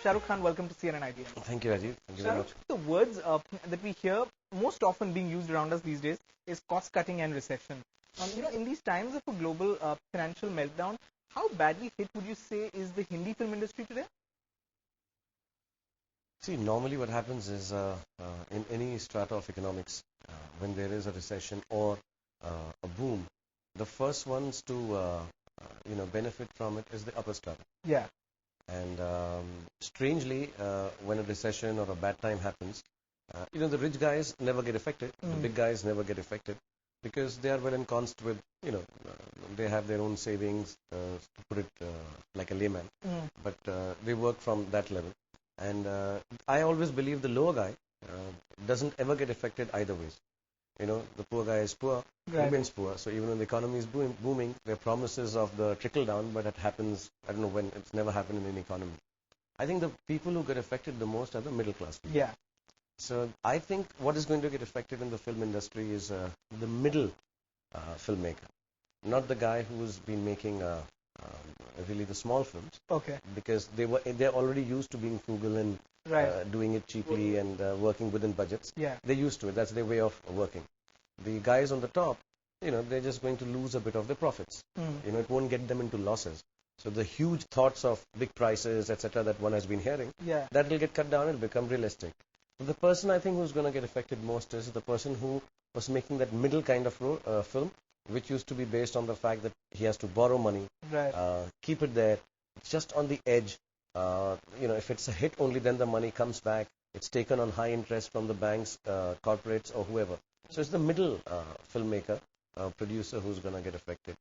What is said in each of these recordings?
Shahrukh Khan, welcome to CNN IBN. Thank you, Rajiv. Thank you very much. The words that we hear most often being used around us these days is cost-cutting and recession. In these times of a global financial meltdown, how badly hit would you say is the Hindi film industry today? See, normally what happens is in any strata of economics, when there is a recession or a boom, the first ones to benefit from it is the upper strata. Yeah. And strangely, when a recession or a bad time happens, the rich guys never get affected. The big guys never get affected because they are well ensconced with, they have their own savings, to put it like a layman. But they work from that level. And I always believe the lower guy doesn't ever get affected either ways. The poor guy is poor, remains poor. So even when the economy is booming, there are promises of the trickle down, but it happens, I don't know when, it's never happened in any economy. I think the people who get affected the most are the middle class people. Yeah. So I think what is going to get affected in the film industry is the middle filmmaker, not the guy who's been making really the small films. Okay. Because they're already used to being frugal and doing it cheaply and working within budgets. Yeah. They're used to it. That's their way of working. The guys on the top, they're just going to lose a bit of their profits. It won't get them into losses. So the huge thoughts of big prices, etc., that one has been hearing, that will get cut down and become realistic. So the person I think who's going to get affected most is the person who was making that middle kind of film, which used to be based on the fact that he has to borrow money, keep it there, just on the edge. If it's a hit only, then the money comes back. It's taken on high interest from the banks, corporates, or whoever. So it's the middle filmmaker, producer who's going to get affected.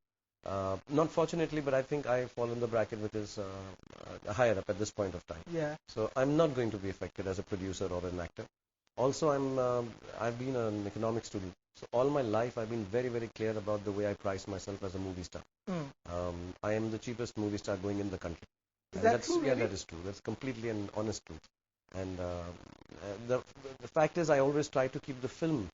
Not fortunately, but I think I fall in the bracket which is higher up at this point of time. Yeah. So I'm not going to be affected as a producer or an actor. Also, I've been an economics student. So all my life, I've been very, very clear about the way I price myself as a movie star. I am the cheapest movie star going in the country. Is that true? Yeah, that is true. That's completely an honest truth. And the fact is, I always try to keep the film.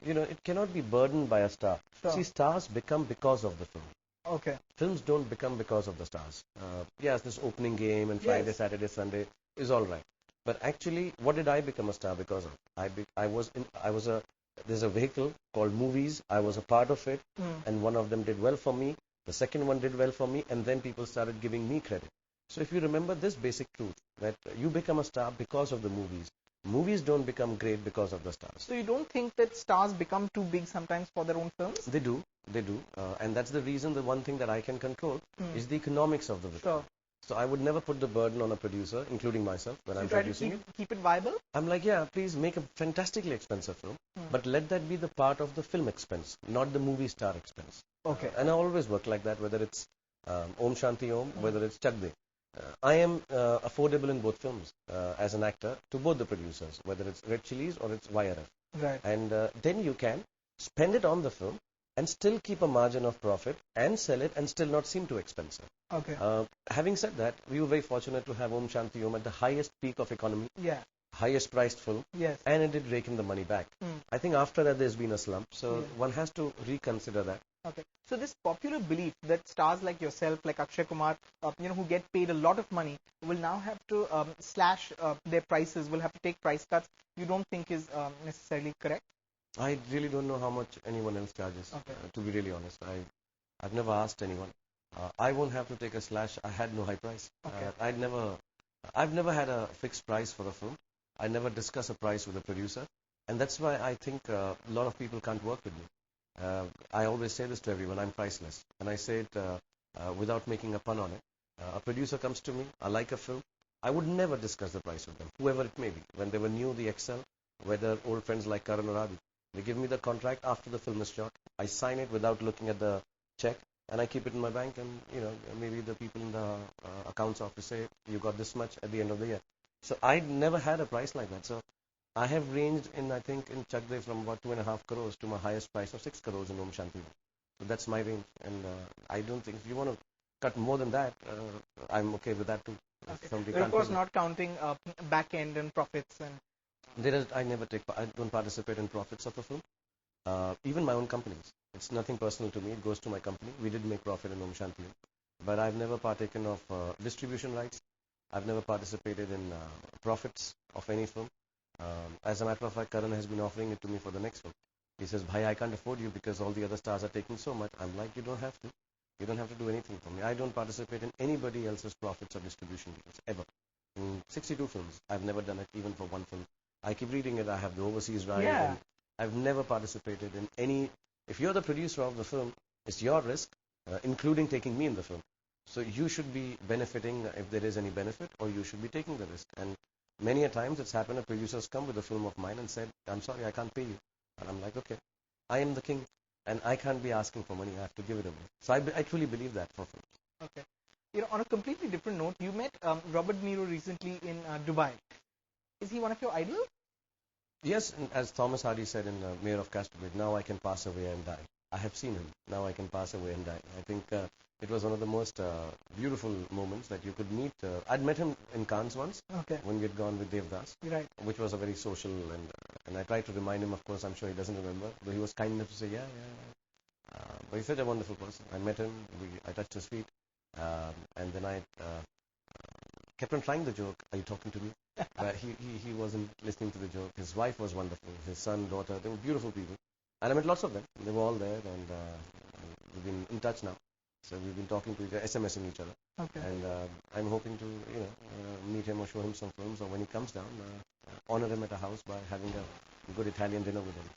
It cannot be burdened by a star. Sure. See, stars become because of the film. Okay. Films don't become because of the stars. Yes, this opening game and Friday, Saturday, Sunday is all right. But actually, what did I become a star because of? There's a vehicle called movies. I was a part of it, and one of them did well for me. The second one did well for me, and then people started giving me credit. So if you remember this basic truth, that you become a star because of the movies. Movies don't become great because of the stars. So you don't think that stars become too big sometimes for their own films? They do. And that's the reason, the one thing that I can control is the economics of the film. Sure. So I would never put the burden on a producer, including myself, when I'm producing it. Keep it viable? I'm like, yeah, please make a fantastically expensive film, but let that be the part of the film expense, not the movie star expense. Okay. And I always work like that, whether it's Om Shanti Om, whether it's Chak De. I am affordable in both films as an actor to both the producers, whether it's Red Chilies or it's YRF. Right. And then you can spend it on the film and still keep a margin of profit and sell it and still not seem too expensive. Okay. Having said that, we were very fortunate to have Om Shanti Om at the highest peak of economy. Yeah. Highest priced film. Yes. And it did rake in the money back. I think after that there's been a slump. So one has to reconsider that. Okay. So this popular belief that stars like yourself, like Akshay Kumar, who get paid a lot of money, will now have to slash their prices, will have to take price cuts, you don't think is necessarily correct? I really don't know how much anyone else charges, to be really honest. I've never asked anyone. I won't have to take a slash. I had no high price. Okay. I've never had a fixed price for a film. I never discuss a price with a producer. And that's why I think a lot of people can't work with me. I always say this to everyone, I'm priceless. And I say it without making a pun on it. A producer comes to me, I like a film. I would never discuss the price with them, whoever it may be. When they were new, the Excel, whether old friends like Karan or Adi, they give me the contract after the film is shot. I sign it without looking at the check, and I keep it in my bank, and maybe the people in the accounts office say, you got this much at the end of the year. So I never had a price like that. So I have ranged in Chak De from about 2.5 crores to my highest price of 6 crores in Om Shanti. So that's my range, and I don't think, if you want to cut more than that, I'm okay with that too. Okay. But of course not counting back end and profits and... I don't participate in profits of a film. Even my own companies. It's nothing personal to me. It goes to my company. We did make profit in Om Shanti. But I've never partaken of distribution rights. I've never participated in profits of any film. As a matter of fact, Karan has been offering it to me for the next film. He says, Bhai, I can't afford you because all the other stars are taking so much. I'm like, you don't have to. You don't have to do anything for me. I don't participate in anybody else's profits or distribution deals, ever. In 62 films, I've never done it even for one film. I keep reading it. I have the overseas right. Yeah. And I've never participated in any. If you're the producer of the film, it's your risk, including taking me in the film. So you should be benefiting if there is any benefit, or you should be taking the risk. And many a times it's happened, a producer's come with a film of mine and said, I'm sorry, I can't pay you. And I'm like, okay, I am the king, and I can't be asking for money. I have to give it away. So I truly believe that for films. Okay. On a completely different note, you met Robert De Niro recently in Dubai. Is he one of your idols? Yes, and as Thomas Hardy said in Mayor of Casterbridge, now I can pass away and die. I have seen him. Now I can pass away and die. I think it was one of the most beautiful moments that you could meet. I'd met him in Cannes once, Okay. when we had gone with Dev Das, Right. which was a very social, and I tried to remind him, of course, I'm sure he doesn't remember, but he was kind enough to say, yeah. But he's such a wonderful person. I met him, I touched his feet, and then I kept on trying the joke, are you talking to me? He wasn't listening to the joke. His wife was wonderful. His son, daughter, they were beautiful people. And I met lots of them. They were all there, and we've been in touch now. So we've been talking to each other, SMSing each other. Okay. And I'm hoping to, meet him or show him some films, or when he comes down, honor him at a house by having a good Italian dinner with him.